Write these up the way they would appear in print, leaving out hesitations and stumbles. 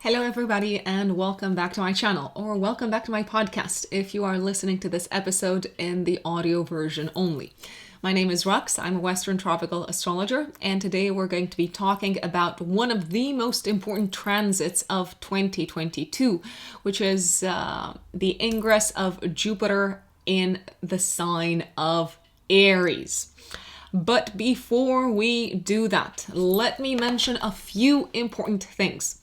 Hello everybody and welcome back to my channel, or welcome back to my podcast if you are listening to this episode in the audio version only. My name is Rux, I'm a Western tropical astrologer, and today we're going to be talking about one of the most important transits of 2022, which is the ingress of Jupiter in the sign of Aries. But before we do that, let me mention a few important things.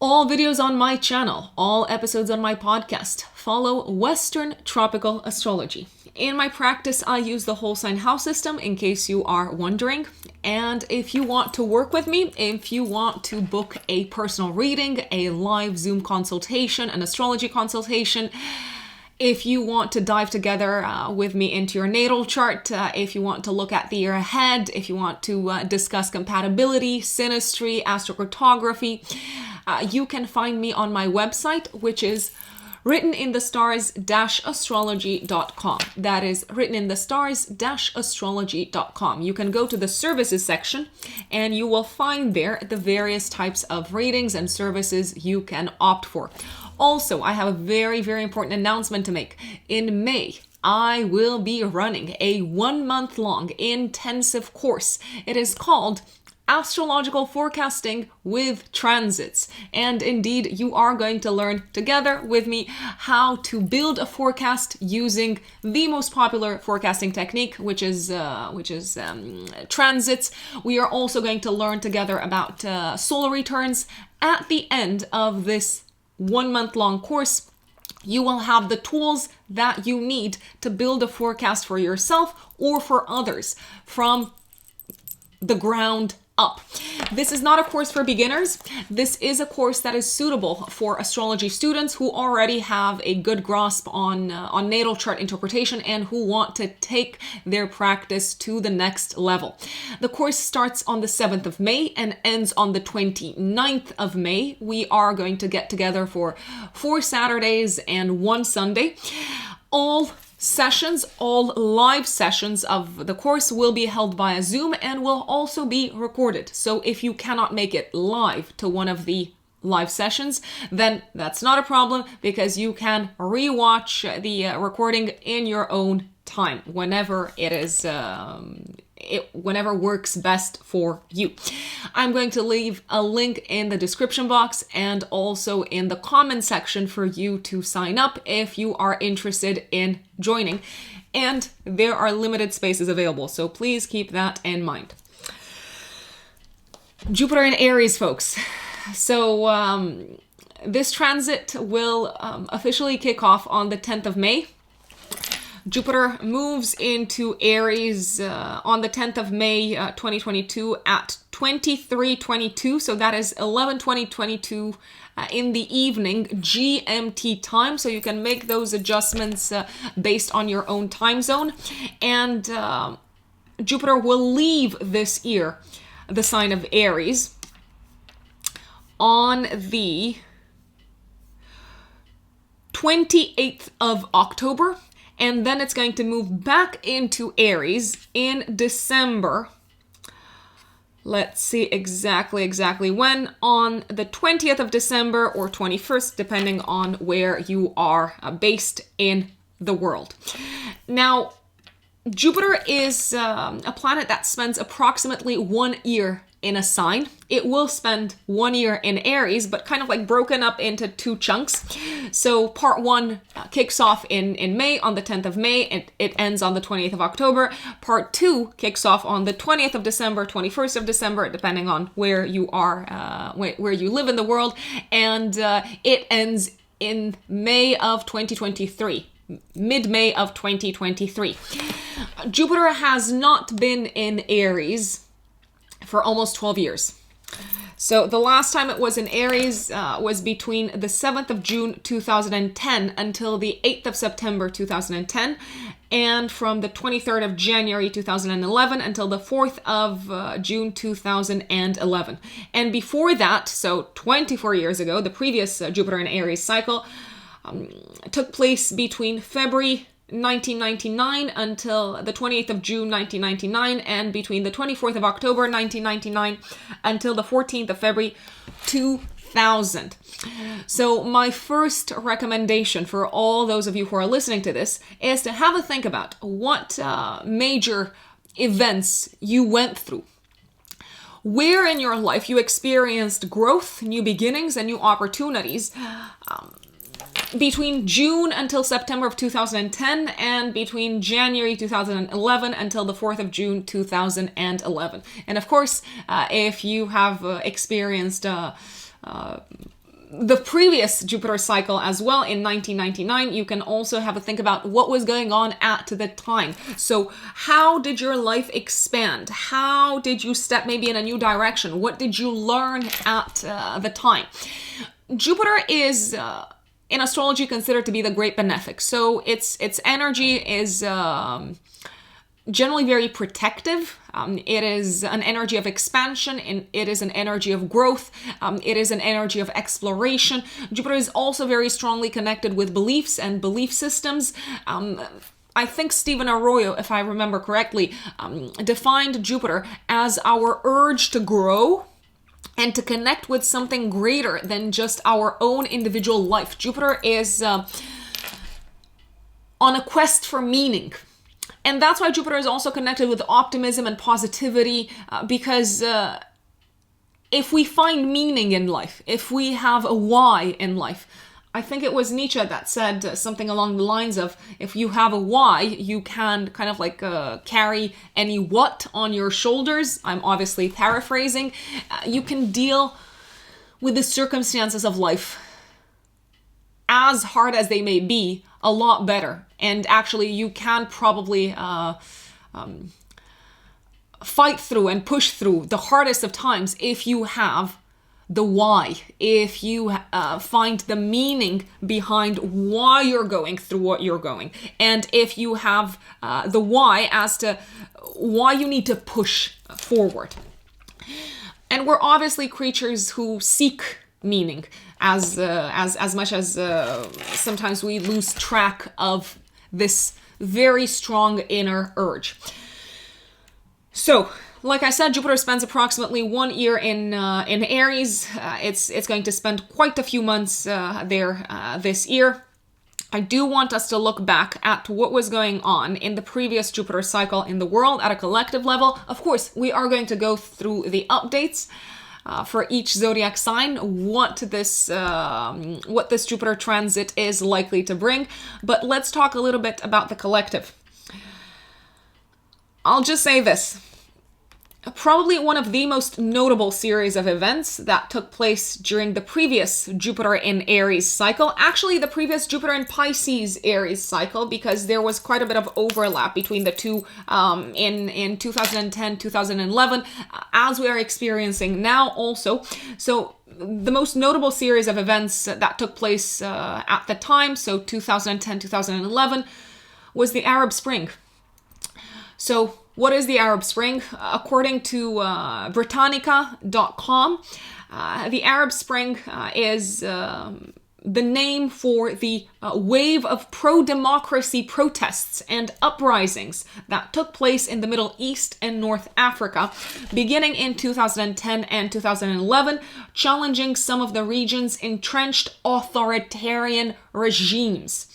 All videos on my channel, all episodes on my podcast follow Western tropical astrology. In my practice, I use the whole sign house system in case you are wondering. And if you want to work with me, if you want to book a personal reading, a live Zoom consultation, an astrology consultation, if you want to dive together with me into your natal chart, if you want to look at the year ahead, if you want to discuss compatibility, synastry, astrocartography, you can find me on my website, which is writteninthestars-astrology.com. That is writteninthestars-astrology.com. You can go to the services section and you will find there the various types of readings and services you can opt for. Also, I have a very, very important announcement to make. In May, I will be running a 1-month-long intensive course. It is called Astrological Forecasting with Transits. And indeed, you are going to learn together with me how to build a forecast using the most popular forecasting technique, which is transits. We are also going to learn together about solar returns. At the end of this 1-month-long course, you will have the tools that you need to build a forecast for yourself or for others from the ground up. This is not a course for beginners. This is a course that is suitable for astrology students who already have a good grasp on natal chart interpretation and who want to take their practice to the next level. The course starts on the 7th of May and ends on the 29th of May. We are going to get together for 4 Saturdays and 1 Sunday. All live sessions of the course will be held via Zoom and will also be recorded. So if you cannot make it live to one of the live sessions, then that's not a problem because you can rewatch the recording in your own time whenever it is whenever works best for you. I'm going to leave a link in the description box and also in the comment section for you to sign up if you are interested in joining. And there are limited spaces available, so please keep that in mind. Jupiter in Aries, folks. So this transit will officially kick off on the 10th of May. Jupiter moves into Aries on the 10th of May 2022 at 23:22, so that is 11:22 in the evening GMT time, so you can make those adjustments based on your own time zone. And Jupiter will leave this year the sign of Aries on the 28th of October. And then it's going to move back into Aries in December. Let's see exactly when. On the 20th of December or 21st, depending on where you are based in the world. Now, Jupiter is a planet that spends approximately 1 year in a sign. It will spend 1 year in Aries, but kind of like broken up into 2 chunks. So part 1 kicks off in May, on the 10th of May, and it ends on the 20th of October. Part 2 kicks off on the 20th of December, 21st of December, depending on where you are, where you live in the world, and it ends in May of 2023. Mid-May of 2023. Jupiter has not been in Aries for almost 12 years. So the last time it was in Aries was between the 7th of June 2010 until the 8th of September 2010, and from the 23rd of January 2011 until the 4th of June 2011. And before that, so 24 years ago, the previous Jupiter in Aries cycle took place between February 1999 until the 28th of June 1999, and between the 24th of October 1999 until the 14th of February 2000. So my first recommendation for all those of you who are listening to this is to have a think about what major events you went through. Where in your life you experienced growth, new beginnings, and new opportunities between June until September of 2010 and between January 2011 until the 4th of June 2011. And of course, if you have experienced the previous Jupiter cycle as well in 1999, you can also have a think about what was going on at the time. So how did your life expand? How did you step maybe in a new direction? What did you learn at the time? Jupiter is in astrology considered to be the great benefic. So its energy is generally very protective. It is an energy of expansion, and it is an energy of growth. It is an energy of exploration. Jupiter is also very strongly connected with beliefs and belief systems. I think Stephen Arroyo, if I remember correctly, defined Jupiter as our urge to grow and to connect with something greater than just our own individual life. Jupiter is on a quest for meaning. And that's why Jupiter is also connected with optimism and positivity, because if we find meaning in life, if we have a why in life, I think it was Nietzsche that said something along the lines of, if you have a why, you can kind of like carry any what on your shoulders. I'm obviously paraphrasing. You can deal with the circumstances of life, as hard as they may be, a lot better. And actually, you can probably fight through and push through the hardest of times if you have the why, if you find the meaning behind why you're going through what you're going, and if you have the why as to why you need to push forward. And we're obviously creatures who seek meaning as much as sometimes we lose track of this very strong inner urge. So, like I said, Jupiter spends approximately 1 year in Aries. It's going to spend quite a few months there this year. I do want us to look back at what was going on in the previous Jupiter cycle in the world at a collective level. Of course, we are going to go through the updates for each zodiac sign, what this Jupiter transit is likely to bring. But let's talk a little bit about the collective. I'll just say this. Probably one of the most notable series of events that took place during the previous Jupiter in Aries cycle. Actually, the previous Jupiter in Pisces Aries cycle, because there was quite a bit of overlap between the two in 2010, 2011, as we are experiencing now also. So the most notable series of events that took place at the time, so 2010, 2011, was the Arab Spring. So what is the Arab Spring? According to Britannica.com, the Arab Spring is the name for the wave of pro-democracy protests and uprisings that took place in the Middle East and North Africa, beginning in 2010 and 2011, challenging some of the region's entrenched authoritarian regimes.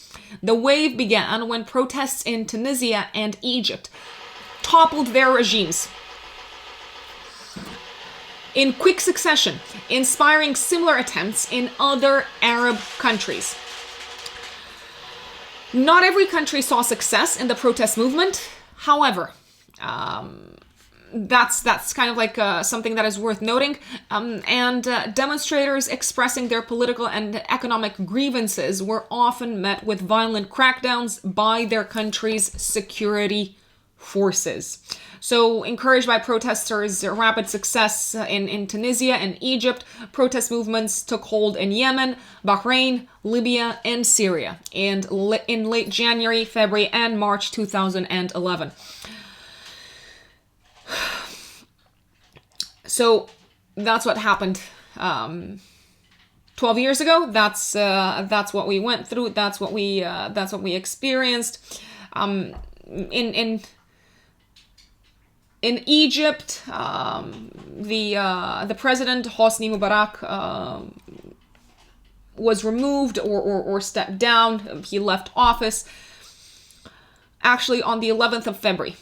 The wave began when protests in Tunisia and Egypt toppled their regimes in quick succession, inspiring similar attempts in other Arab countries. Not every country saw success in the protest movement. However, that's kind of like something that is worth noting. And demonstrators expressing their political and economic grievances were often met with violent crackdowns by their country's security forces. So, encouraged by protesters' rapid success in Tunisia and Egypt, protest movements took hold in Yemen, Bahrain, Libya, and Syria in late January, February, and March 2011. So, that's what happened 12 years ago. That's what we went through. That's what we experienced. In Egypt, the president Hosni Mubarak was removed or stepped down. He left office actually on the 11th of February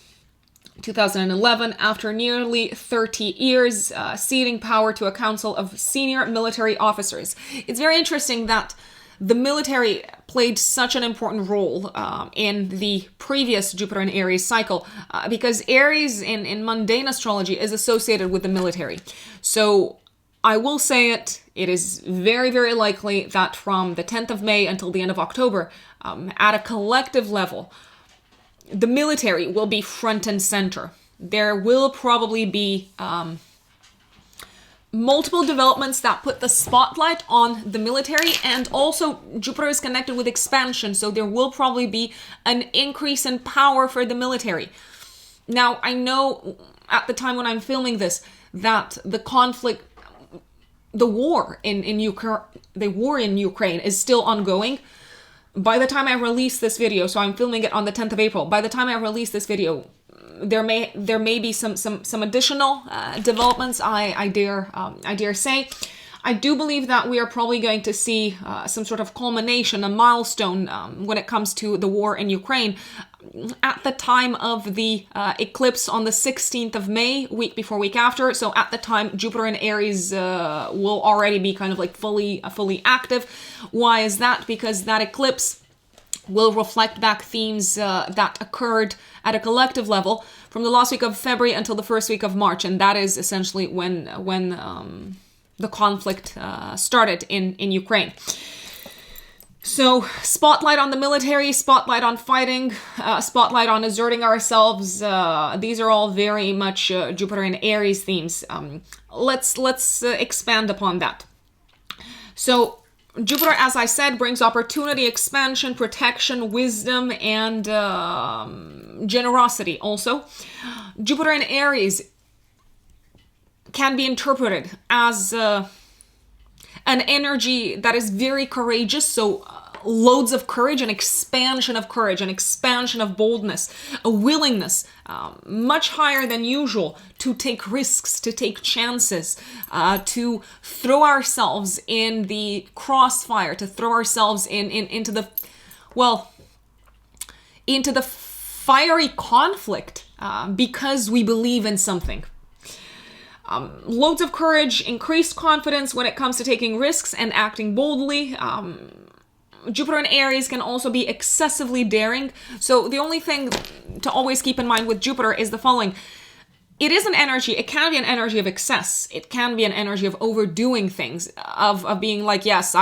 2011, after nearly 30 years, ceding power to a council of senior military officers. It's very interesting that the military played such an important role in the previous Jupiter and Aries cycle, because Aries in mundane astrology is associated with the military. So I will say it is very, very likely that from the 10th of May until the end of October, at a collective level, the military will be front and center. There will probably be multiple developments that put the spotlight on the military, and also Jupiter is connected with expansion, so there will probably be an increase in power for the military. Now, I know at the time when I'm filming this that the conflict, the war in Ukraine is still ongoing. By the time I release this video, so I'm filming it on the 10th of April, by the time I release this video, there may be some additional developments, I dare say. I do believe that we are probably going to see some sort of culmination, a milestone when it comes to the war in Ukraine at the time of the eclipse on the 16th of May, week before, week after. So at the time, Jupiter and Aries will already be kind of like fully active. Why is that? Because that eclipse will reflect back themes that occurred at a collective level from the last week of February until the first week of March, and that is essentially when the conflict started in Ukraine. So spotlight on the military, spotlight on fighting, spotlight on asserting ourselves. These are all very much Jupiter and Aries themes. Let's expand upon that. So Jupiter, as I said, brings opportunity, expansion, protection, wisdom, and generosity also. Jupiter in Aries can be interpreted as an energy that is very courageous, so loads of courage, an expansion of courage, an expansion of boldness, a willingness much higher than usual to take risks, to take chances, to throw ourselves in the crossfire, to throw ourselves into the fiery conflict because we believe in something. Loads of courage, increased confidence when it comes to taking risks and acting boldly. Jupiter in Aries can also be excessively daring. So the only thing to always keep in mind with Jupiter is the following. It is an energy, it can be an energy of excess. It can be an energy of overdoing things, of being like, yes,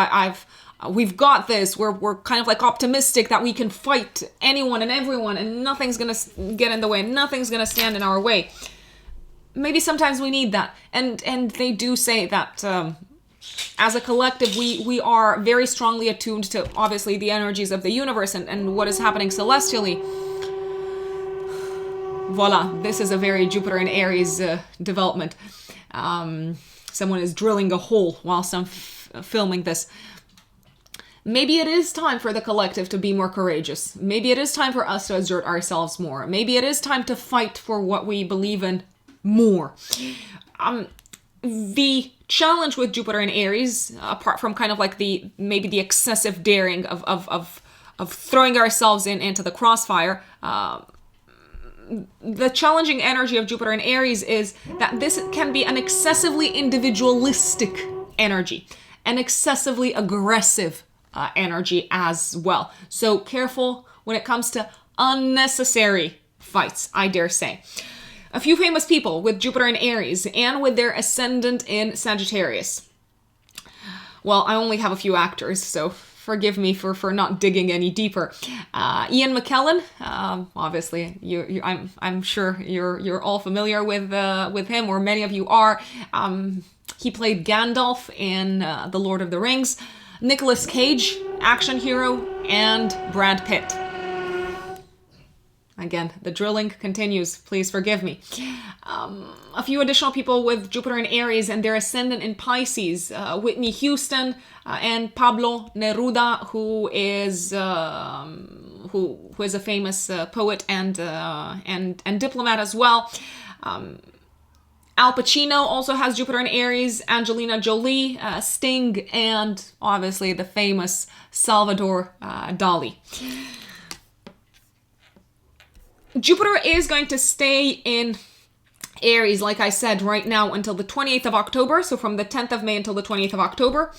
we've got this. We're kind of like optimistic that we can fight anyone and everyone and nothing's gonna get in the way, nothing's gonna stand in our way. Maybe sometimes we need that. And they do say that as a collective, we are very strongly attuned to, obviously, the energies of the universe and what is happening celestially. Voila, this is a very Jupiter and Aries development. Someone is drilling a hole whilst I'm filming this. Maybe it is time for the collective to be more courageous. Maybe it is time for us to assert ourselves more. Maybe it is time to fight for what we believe in more. The challenge with Jupiter and Aries, apart from kind of like maybe the excessive daring of throwing ourselves into the crossfire, the challenging energy of Jupiter and Aries is that this can be an excessively individualistic energy, an excessively aggressive energy as well. So careful when it comes to unnecessary fights, I dare say. A few famous people with Jupiter in Aries and with their ascendant in Sagittarius. Well, I only have a few actors, so forgive me for not digging any deeper. Ian McKellen, obviously, I'm sure you're all familiar with him, or many of you are. He played Gandalf in The Lord of the Rings. Nicolas Cage, action hero, and Brad Pitt. Again, the drilling continues. Please forgive me. A few additional people with Jupiter in Aries and their ascendant in Pisces. Whitney Houston and Pablo Neruda, who is a famous poet and diplomat as well. Al Pacino also has Jupiter in Aries, Angelina Jolie, Sting, and obviously the famous Salvador Dali. Jupiter is going to stay in Aries, like I said, right now until the 28th of October. So from the 10th of May until the 28th of October.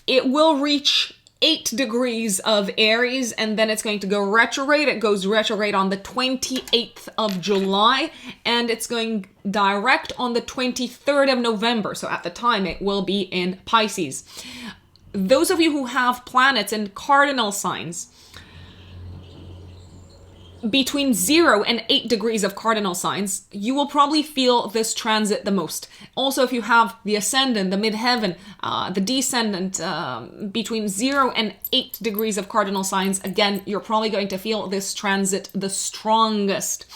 It will reach 8 degrees of Aries, and then it's going to go retrograde. It goes retrograde on the 28th of July, and it's going direct on the 23rd of November. So at the time, it will be in Pisces. Those of you who have planets in cardinal signs, between 0 and 8 degrees of cardinal signs, you will probably feel this transit the most. Also, if you have the ascendant, the midheaven, the descendant, between 0 and 8 degrees of cardinal signs, again, you're probably going to feel this transit the strongest.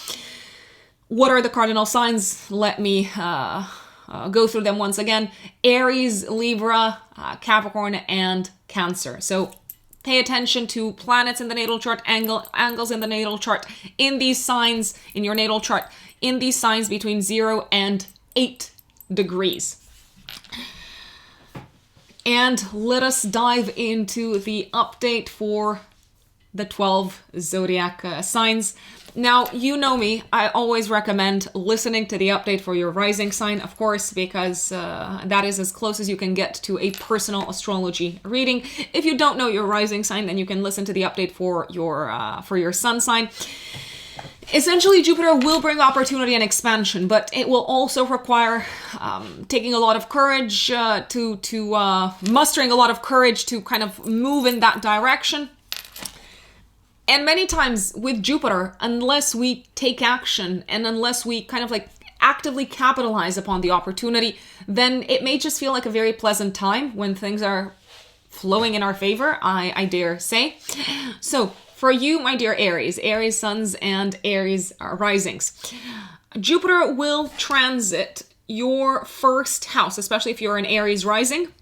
What are the cardinal signs? Let me go through them once again. Aries, Libra, Capricorn, and Cancer. So pay attention to planets in the natal chart, angles in the natal chart, in these signs, in your natal chart, in these signs between 0 and 8 degrees. And let us dive into the update for the 12 zodiac signs. Now, you know me, I always recommend listening to the update for your rising sign, of course, because that is as close as you can get to a personal astrology reading. If you don't know your rising sign, then you can listen to the update for your sun sign. Essentially, Jupiter will bring opportunity and expansion, but it will also require taking a lot of courage, mustering a lot of courage to kind of move in that direction. And many times with Jupiter, unless we take action and unless we kind of like actively capitalize upon the opportunity, then it may just feel like a very pleasant time when things are flowing in our favor, I dare say. So for you, my dear Aries suns and Aries risings, Jupiter will transit your first house, especially if you're an Aries rising,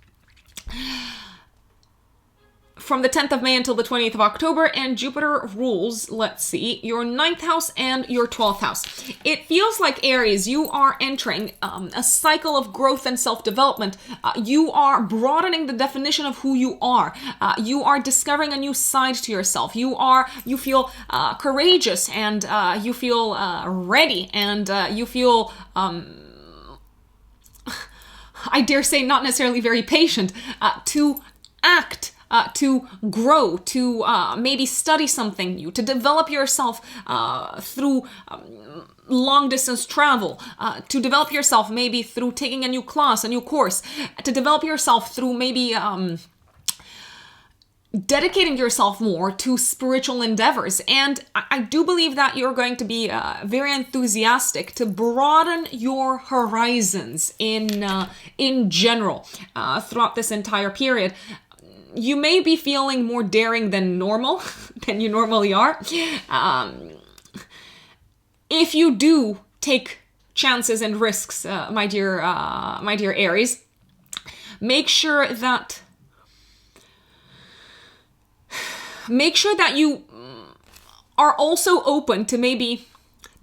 from the 10th of May until the 20th of October, and Jupiter rules, let's see, your 9th house and your 12th house. It feels like, Aries, you are entering a cycle of growth and self-development. You are broadening the definition of who you are. You are discovering a new side to yourself. You feel courageous, and you feel ready, and you feel I dare say not necessarily very patient, to act, to grow, to maybe study something new, to develop yourself through long distance travel, to develop yourself maybe through taking a new class, a new course, to develop yourself through maybe dedicating yourself more to spiritual endeavors. And I do believe that you're going to be very enthusiastic to broaden your horizons in general throughout this entire period. You may be feeling more daring than normal, than you normally are. If you do take chances and risks, my dear Aries, make sure that you are also open to maybe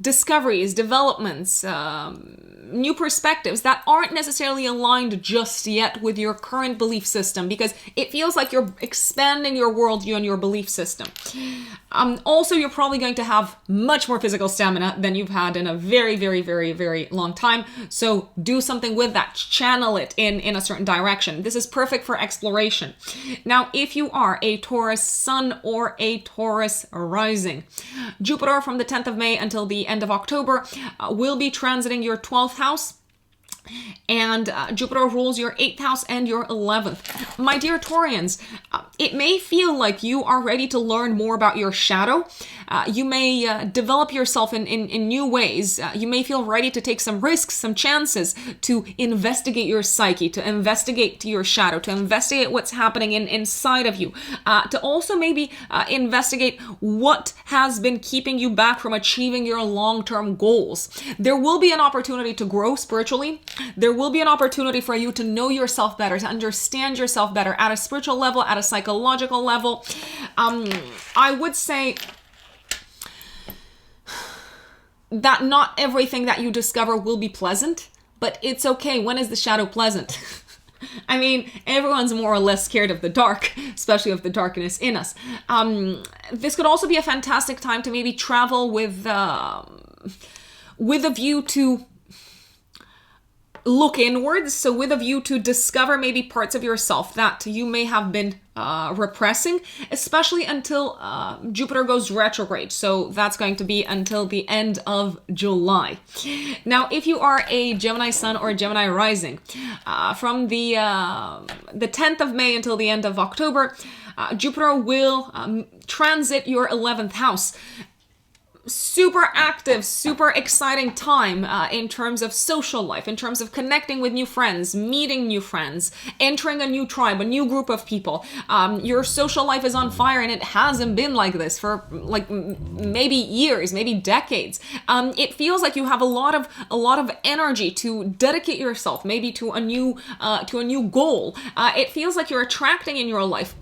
discoveries, developments, new perspectives that aren't necessarily aligned just yet with your current belief system, because it feels like you're expanding your worldview and your belief system. Also, you're probably going to have much more physical stamina than you've had in a very, very, very, very long time. So do something with that. Channel it in a certain direction. This is perfect for exploration. Now, if you are a Taurus sun or a Taurus rising, Jupiter from the 10th of May until the end of October will be transiting your 12th house, and Jupiter rules your 8th house and your 11th. My dear Taurians, it may feel like you are ready to learn more about your shadow. You may develop yourself in new ways. You may feel ready to take some risks, some chances to investigate your psyche, to investigate your shadow, to investigate what's happening inside of you, to also maybe investigate what has been keeping you back from achieving your long-term goals. There will be an opportunity to grow spiritually. There will be an opportunity for you to know yourself better, to understand yourself better at a spiritual level, at a psychological level. I would say that not everything that you discover will be pleasant, but it's okay. When is the shadow pleasant? I mean, everyone's more or less scared of the dark, especially of the darkness in us. This could also be a fantastic time to maybe travel with a view to look inwards, so with a view to discover maybe parts of yourself that you may have been repressing, especially until Jupiter goes retrograde. So that's going to be until the end of July. Now, if you are a Gemini sun or a Gemini rising, from the 10th of May until the end of October, Jupiter will transit your 11th house. Super active, super exciting time in terms of social life, in terms of connecting with new friends, meeting new friends, entering a new tribe, a new group of people. Your social life is on fire, and it hasn't been like this for like maybe years, maybe decades. It feels like you have a lot of energy to dedicate yourself, maybe to a new goal. It feels like you're attracting in your life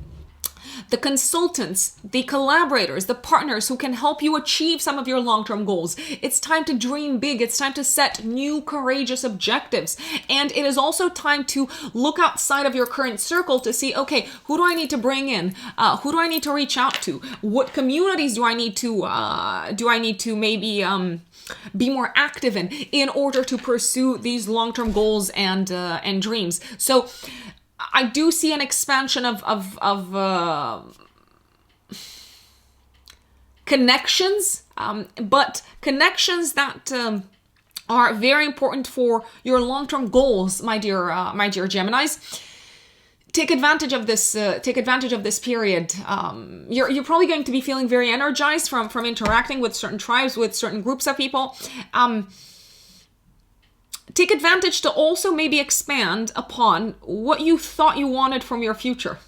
the consultants, the collaborators, the partners who can help you achieve some of your long-term goals. It's time to dream big. It's time to set new courageous objectives. And it is also time to look outside of your current circle to see, okay, who do I need to bring in? Who do I need to reach out to? What communities do I need to maybe be more active in order to pursue these long-term goals and dreams? So I do see an expansion of connections, but connections that are very important for your long-term goals, my dear Geminis. Take advantage of this. Take advantage of this period. You're probably going to be feeling very energized from interacting with certain tribes, with certain groups of people. Take advantage to also maybe expand upon what you thought you wanted from your future.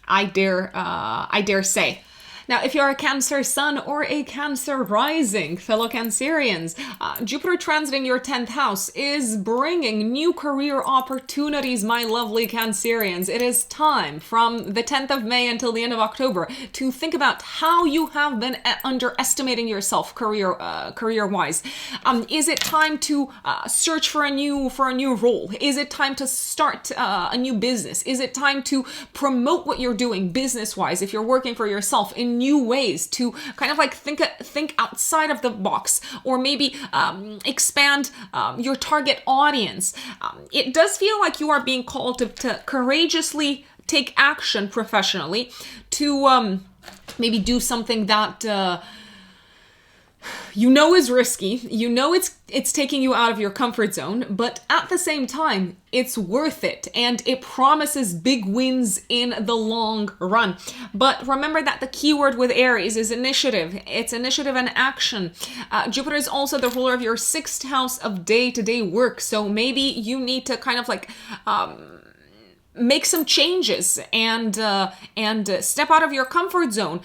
I dare say. Now, if you're a Cancer sun or a Cancer rising, fellow Cancerians, Jupiter transiting your 10th house is bringing new career opportunities, my lovely Cancerians. It is time from the 10th of May until the end of October to think about how you have been underestimating yourself career-wise. Is it time to search for a new role? Is it time to start a new business? Is it time to promote what you're doing business-wise if you're working for yourself in new ways, to kind of like think outside of the box, or maybe expand your target audience? It does feel like you are being called to courageously take action professionally, to maybe do something that you know is risky, you know it's taking you out of your comfort zone, but at the same time, it's worth it, and it promises big wins in the long run. But remember that the keyword with Aries is initiative. It's initiative and action. Jupiter is also the ruler of your 6th house of day-to-day work, so maybe you need to kind of like make some changes and step out of your comfort zone.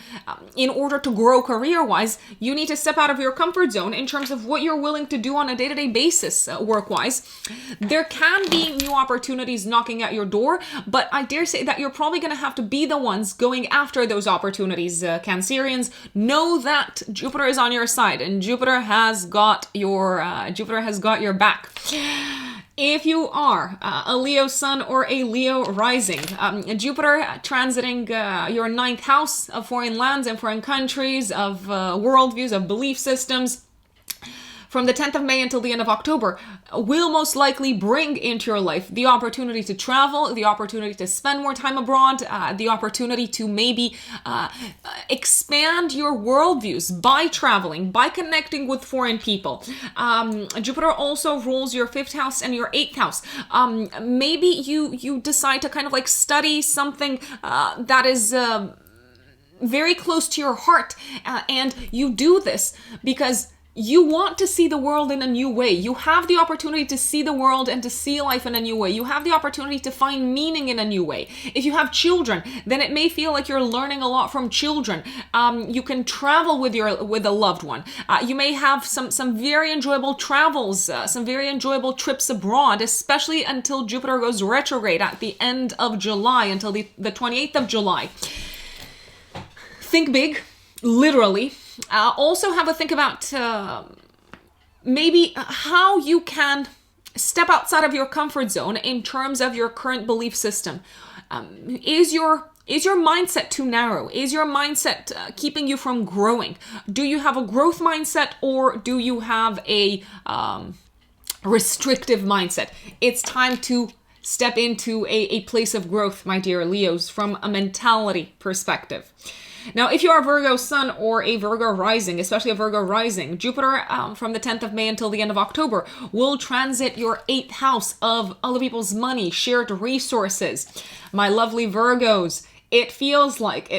In order to grow career-wise, you need to step out of your comfort zone in terms of what you're willing to do on a day-to-day basis, work-wise. There can be new opportunities knocking at your door, but I dare say that you're probably going to have to be the ones going after those opportunities, Cancerians. Know that Jupiter is on your side, and Jupiter has got your back. If you are a Leo sun or a Leo rising, Jupiter transiting your 9th house of foreign lands and foreign countries, of worldviews, of belief systems. from the 10th of May until the end of October will most likely bring into your life the opportunity to travel, the opportunity to spend more time abroad, the opportunity to maybe expand your worldviews by traveling, by connecting with foreign people. Jupiter also rules your 5th house and your 8th house. Maybe you decide to kind of like study something that is very close to your heart, and you do this because you want to see the world in a new way. You have the opportunity to see the world and to see life in a new way. You have the opportunity to find meaning in a new way. If you have children, then it may feel like you're learning a lot from children. You can travel with a loved one. You may have some very enjoyable travels, some very enjoyable trips abroad, especially until Jupiter goes retrograde at the end of July, until the 28th of July. Think big, literally. Also have a think about maybe how you can step outside of your comfort zone in terms of your current belief system. Is your mindset too narrow? Is your mindset keeping you from growing? Do you have a growth mindset, or do you have a restrictive mindset? It's time to step into a place of growth, my dear Leos, from a mentality perspective. Now, if you are a Virgo sun or a Virgo rising, especially a Virgo rising, Jupiter from the 10th of May until the end of October will transit your 8th house of other people's money, shared resources. My lovely Virgos, it feels like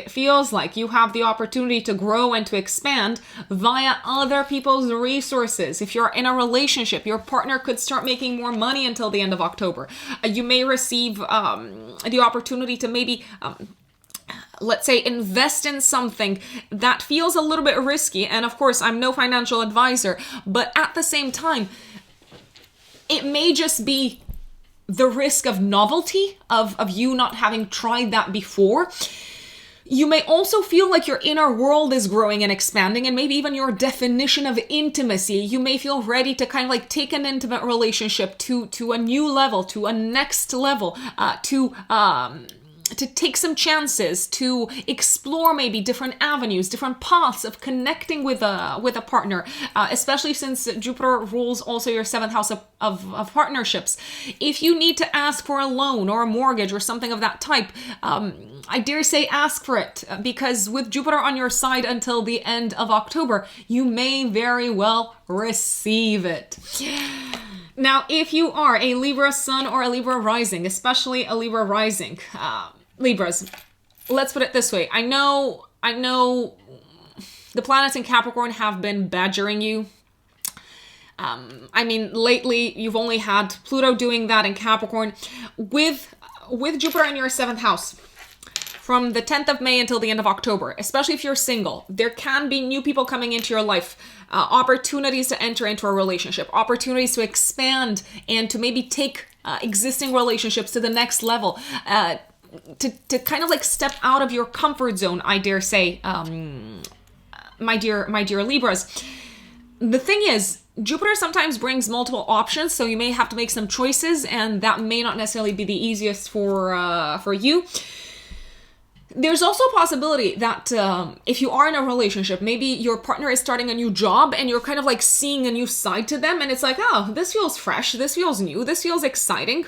you have the opportunity to grow and to expand via other people's resources. If you're in a relationship, your partner could start making more money until the end of October. You may receive the opportunity to maybe let's say invest in something that feels a little bit risky. And of course, I'm no financial advisor, but at the same time, it may just be the risk of novelty, of you not having tried that before. You may also feel like your inner world is growing and expanding, and maybe even your definition of intimacy. You may feel ready to kind of like take an intimate relationship to a new level, to a next level, to take some chances, to explore maybe different avenues, different paths of connecting with a partner, especially since Jupiter rules also your 7th house of partnerships. If you need to ask for a loan or a mortgage or something of that type, I dare say ask for it, because with Jupiter on your side until the end of October, you may very well receive it. Now, if you are a Libra sun or a Libra rising, especially a Libra rising, Libras, let's put it this way. I know the planets in Capricorn have been badgering you. I mean, lately you've only had Pluto doing that in Capricorn. With Jupiter in your 7th house, from the 10th of May until the end of October, especially if you're single, there can be new people coming into your life, opportunities to enter into a relationship, opportunities to expand and to maybe take existing relationships to the next level, to kind of like step out of your comfort zone, I dare say, my dear Libras. The thing is, Jupiter sometimes brings multiple options, so you may have to make some choices, and that may not necessarily be the easiest for you. There's also a possibility that if you are in a relationship, maybe your partner is starting a new job and you're kind of like seeing a new side to them, and it's like, oh, this feels fresh, this feels new, this feels exciting.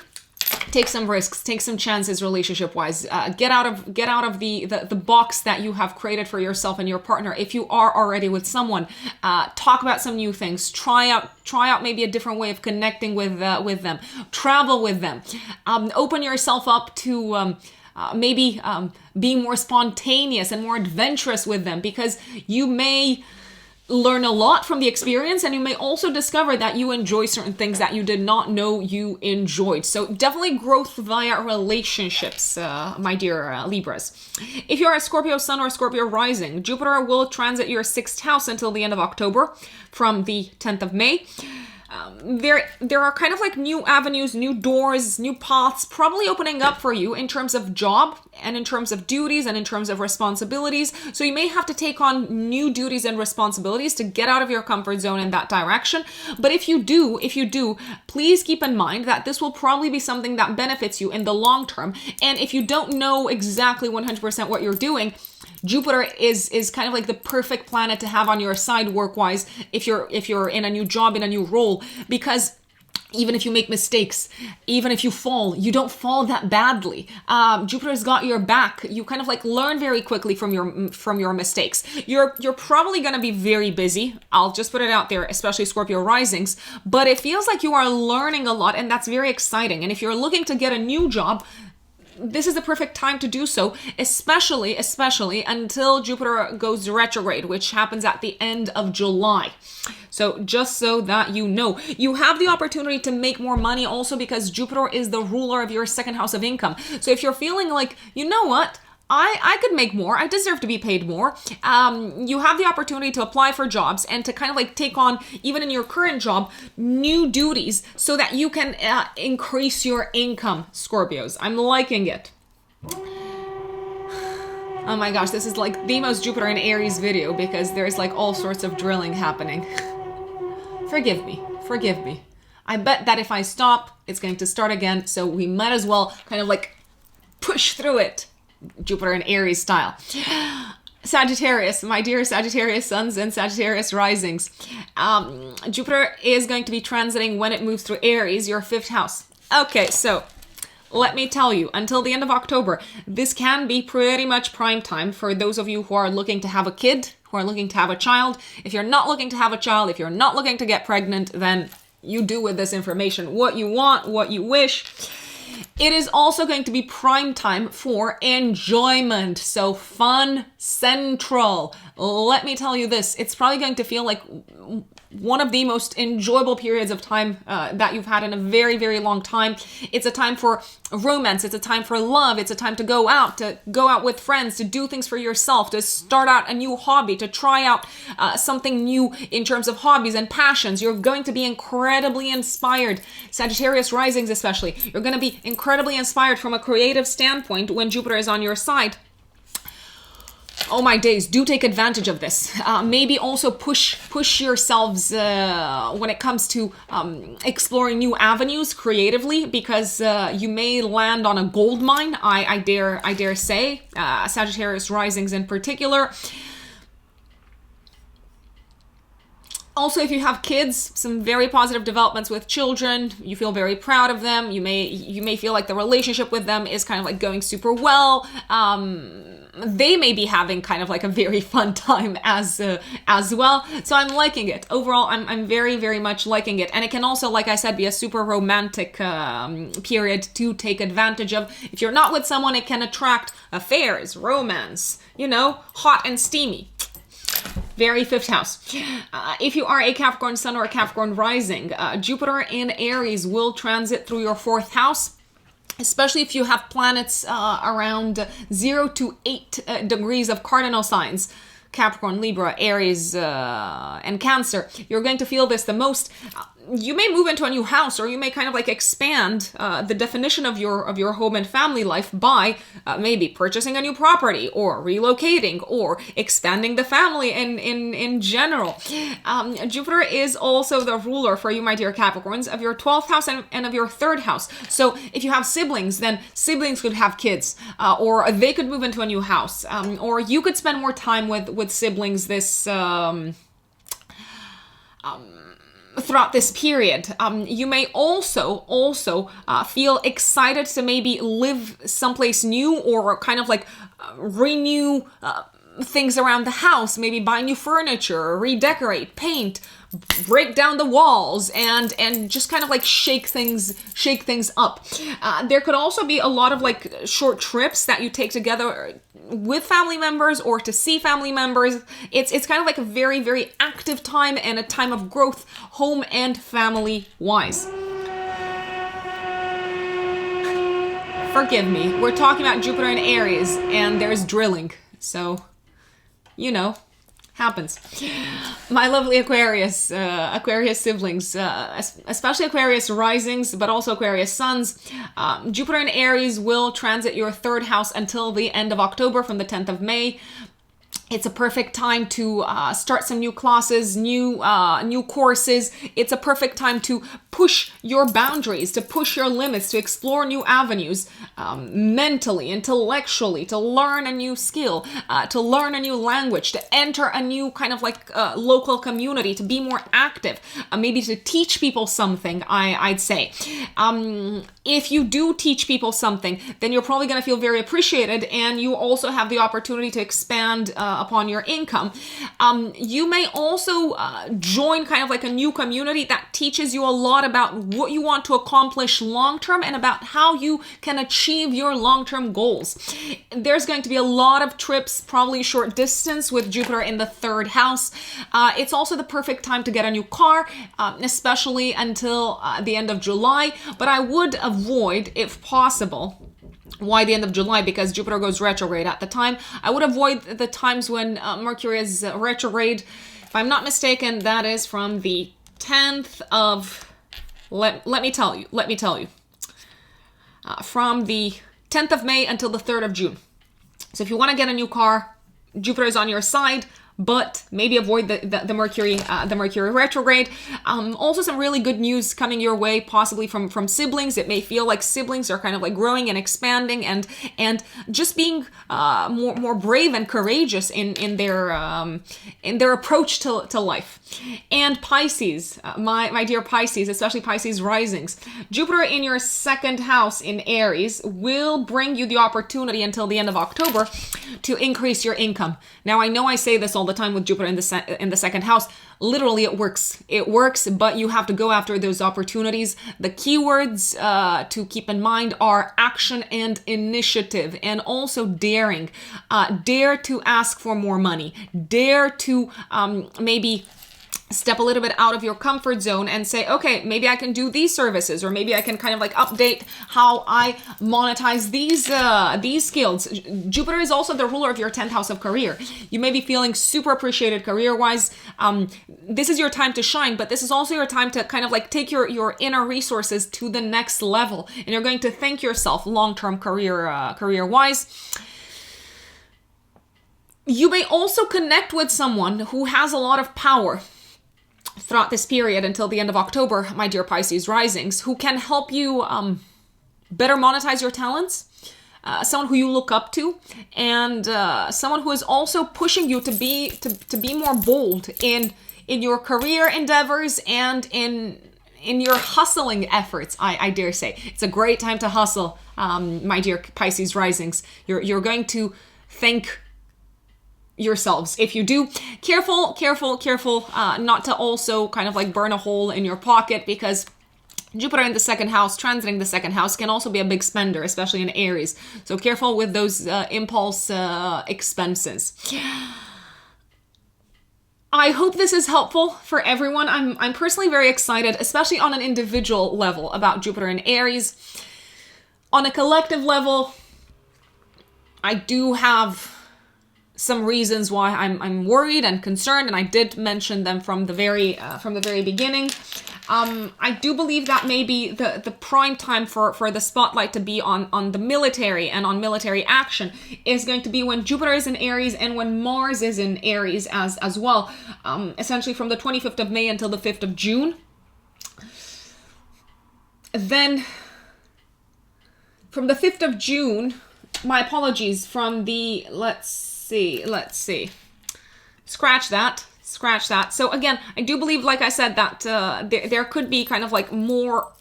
Take some risks, take some chances relationship-wise. Get out of the box that you have created for yourself and your partner. If you are already with someone, talk about some new things. Try out maybe a different way of connecting with them. Travel with them. Open yourself up to maybe being more spontaneous and more adventurous with them, because you may learn a lot from the experience, and you may also discover that you enjoy certain things that you did not know you enjoyed. So definitely growth via relationships, my dear Libras. If you're a Scorpio sun or Scorpio rising, Jupiter will transit your 6th house until the end of October from the 10th of May. There are kind of like new avenues, new doors, new paths probably opening up for you in terms of job and in terms of duties and in terms of responsibilities. So you may have to take on new duties and responsibilities to get out of your comfort zone in that direction. But if you do, please keep in mind that this will probably be something that benefits you in the long term. And if you don't know exactly 100% what you're doing, Jupiter is kind of like the perfect planet to have on your side work-wise if you're in a new job, in a new role, because even if you make mistakes, even if you fall, you don't fall that badly. Jupiter's got your back. You kind of like learn very quickly from your mistakes. You're probably going to be very busy. I'll just put it out there, especially Scorpio risings, but it feels like you are learning a lot, and that's very exciting. And if you're looking to get a new job, this is the perfect time to do so, especially until Jupiter goes retrograde, which happens at the end of July. So just so that you know, you have the opportunity to make more money also because Jupiter is the ruler of your second house of income. So if you're feeling like, you know what, I could make more, I deserve to be paid more, you have the opportunity to apply for jobs and to kind of like take on, even in your current job, new duties so that you can increase your income, Scorpios. I'm liking it. Oh my gosh, this is like the most Jupiter and Aries video because there's like all sorts of drilling happening. Forgive me. I bet that if I stop, it's going to start again, so we might as well kind of like push through it. Jupiter and Aries style. Sagittarius, my dear Sagittarius suns and Sagittarius risings. Jupiter is going to be transiting when it moves through Aries, your 5th house. Okay, so let me tell you, until the end of October, this can be pretty much prime time for those of you who are looking to have a kid, who are looking to have a child. If you're not looking to have a child, if you're not looking to get pregnant, then you do with this information what you want, what you wish. It is also going to be prime time for enjoyment. So fun central. Let me tell you this, it's probably going to feel like one of the most enjoyable periods of time that you've had in a very, very long time. It's a time for romance. It's a time for love. It's a time to go out with friends, to do things for yourself, to start out a new hobby, to try out something new in terms of hobbies and passions. You're going to be incredibly inspired. Sagittarius risings especially. You're going to be incredibly inspired from a creative standpoint when Jupiter is on your side. Oh my days, do take advantage of this. Maybe also push yourselves when it comes to exploring new avenues creatively, because you may land on a gold mine, I dare say, Sagittarius risings in particular. Also, if you have kids, some very positive developments with children. You feel very proud of them. You may feel like the relationship with them is kind of like going super well. They may be having kind of like a very fun time as well. So I'm liking it. Overall, I'm very, very much liking it. And it can also, like I said, be a super romantic period to take advantage of. If you're not with someone, it can attract affairs, romance, hot and steamy. Very 5th house. If you are a Capricorn sun or a Capricorn rising, Jupiter in Aries will transit through your 4th house. Especially if you have planets around 0 to 8 degrees of cardinal signs, Capricorn, Libra, Aries, and Cancer. You're going to feel this the most. You may move into a new house, or you may kind of like expand the definition of your home and family life by maybe purchasing a new property, or relocating, or expanding the family in general. Jupiter is also the ruler for you, my dear Capricorns, of your 12th house and of your 3rd house. So if you have siblings, then siblings could have kids, or they could move into a new house, or you could spend more time with siblings this throughout this period. You may also feel excited to maybe live someplace new, or kind of like renew things around the house, maybe buy new furniture, redecorate, paint, break down the walls, and just kind of like shake things up. There could also be a lot of like short trips that you take together with family members, or to see family members. It's kind of like a very, very active time, and a time of growth, home and family wise. Forgive me, we're talking about Jupiter and Aries, and there's drilling, so happens. My lovely Aquarius siblings, especially Aquarius risings, but also Aquarius suns. Jupiter and Aries will transit your 3rd house until the end of October, from the 10th of May. It's a perfect time to start some new classes, new courses. It's a perfect time to push your boundaries, to push your limits, to explore new avenues, mentally, intellectually, to learn a new skill, to learn a new language, to enter a new kind of like local community, to be more active, maybe to teach people something, I'd say. If you do teach people something, then you're probably going to feel very appreciated, and you also have the opportunity to expand upon your income. You may also join kind of like a new community that teaches you a lot about what you want to accomplish long-term and about how you can achieve your long-term goals. There's going to be a lot of trips, probably short distance with Jupiter in the 3rd house. It's also the perfect time to get a new car, especially until the end of July, but I would avoid, if possible. Why the end of July? Because Jupiter goes retrograde at the time. I would avoid the times when Mercury is retrograde. If I'm not mistaken, that is from the 10th of... Let me tell you. From the 10th of May until the 3rd of June. So if you want to get a new car, Jupiter is on your side, but maybe avoid the Mercury retrograde. Also some really good news coming your way, possibly from siblings. It may feel like siblings are kind of like growing and expanding and just being more brave and courageous in their approach to life. And Pisces, my dear Pisces, especially Pisces risings, Jupiter in your 2nd house in Aries will bring you the opportunity until the end of October to increase your income. Now, I know I say this all the time with Jupiter in the 2nd house. Literally, it works. It works, but you have to go after those opportunities. The keywords to keep in mind are action and initiative, and also daring. Dare to ask for more money. Dare to maybe step a little bit out of your comfort zone and say, okay, maybe I can do these services, or maybe I can kind of like update how I monetize these skills. Jupiter is also the ruler of your 10th house of career. You may be feeling super appreciated career-wise. This is your time to shine, but this is also your time to kind of like take your inner resources to the next level, and you're going to thank yourself long-term career-wise. You may also connect with someone who has a lot of power throughout this period until the end of October, my dear Pisces risings, who can help you better monetize your talents, someone who you look up to, and someone who is also pushing you to be more bold in your career endeavors and in your hustling efforts. I dare say it's a great time to hustle, my dear Pisces risings. You're going to thank yourselves if you do. Careful not to also kind of like burn a hole in your pocket, because Jupiter in the 2nd house, transiting the 2nd house, can also be a big spender, especially in Aries. So careful with those impulse expenses. I hope this is helpful for everyone. I'm personally very excited, especially on an individual level, about Jupiter in Aries. On a collective level, I do have some reasons why I'm worried and concerned, and I did mention them from the very beginning. I do believe that maybe the prime time for the spotlight to be on the military and on military action is going to be when Jupiter is in Aries and when Mars is in Aries as well, essentially from the 25th of May until the 5th of June. Then from the 5th of June, my apologies, from the, let's see. Scratch that. So again, I do believe, like I said, that there could be kind of like more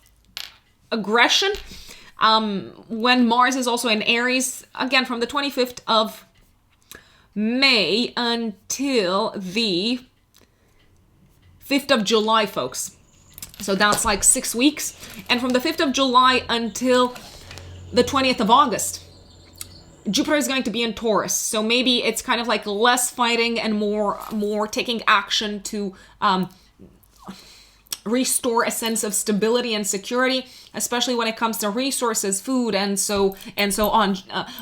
aggression when Mars is also in Aries. Again, from the 25th of May until the 5th of July, folks. So that's like 6 weeks. And from the 5th of July until the 20th of August, Jupiter is going to be in Taurus, so maybe it's kind of like less fighting and more taking action to restore a sense of stability and security, especially when it comes to resources, food, and so on.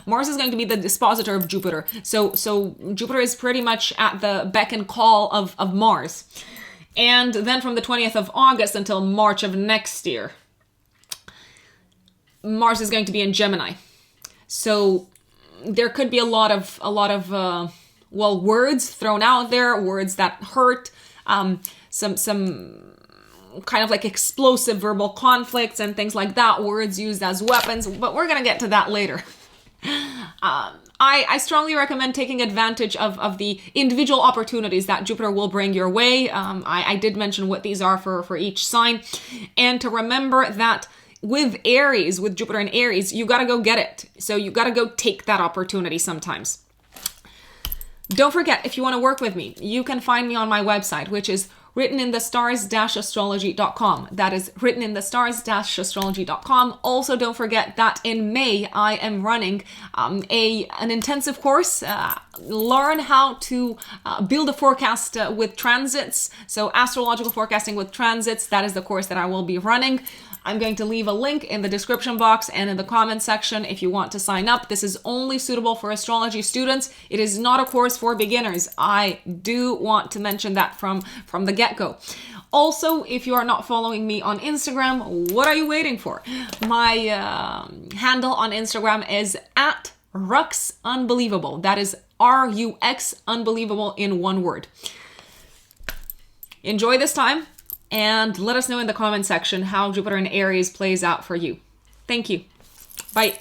Mars is going to be the dispositor of Jupiter, so Jupiter is pretty much at the beck and call of Mars. And then from the 20th of August until March of next year, Mars is going to be in Gemini. So there could be a lot of words thrown out there, words that hurt, some kind of like explosive verbal conflicts and things like that, words used as weapons, but we're going to get to that later. I strongly recommend taking advantage of the individual opportunities that Jupiter will bring your way. I did mention what these are for each sign. And to remember that with Aries, with Jupiter and Aries, you got to go get it. So you got to go take that opportunity sometimes. Don't forget, if you want to work with me, you can find me on my website, which is writteninthestars-astrology.com. That is writteninthestars-astrology.com. Also, don't forget that in May, I am running an intensive course, learn how to build a forecast with transits. So astrological forecasting with transits, that is the course that I will be running. I'm going to leave a link in the description box and in the comment section if you want to sign up. This is only suitable for astrology students. It is not a course for beginners. I do want to mention that from the get-go. Also, if you are not following me on Instagram, what are you waiting for? My handle on Instagram is @RuxUnbelievable. That is RUX Unbelievable in one word. Enjoy this time. And let us know in the comment section how Jupiter in Aries plays out for you. Thank you. Bye.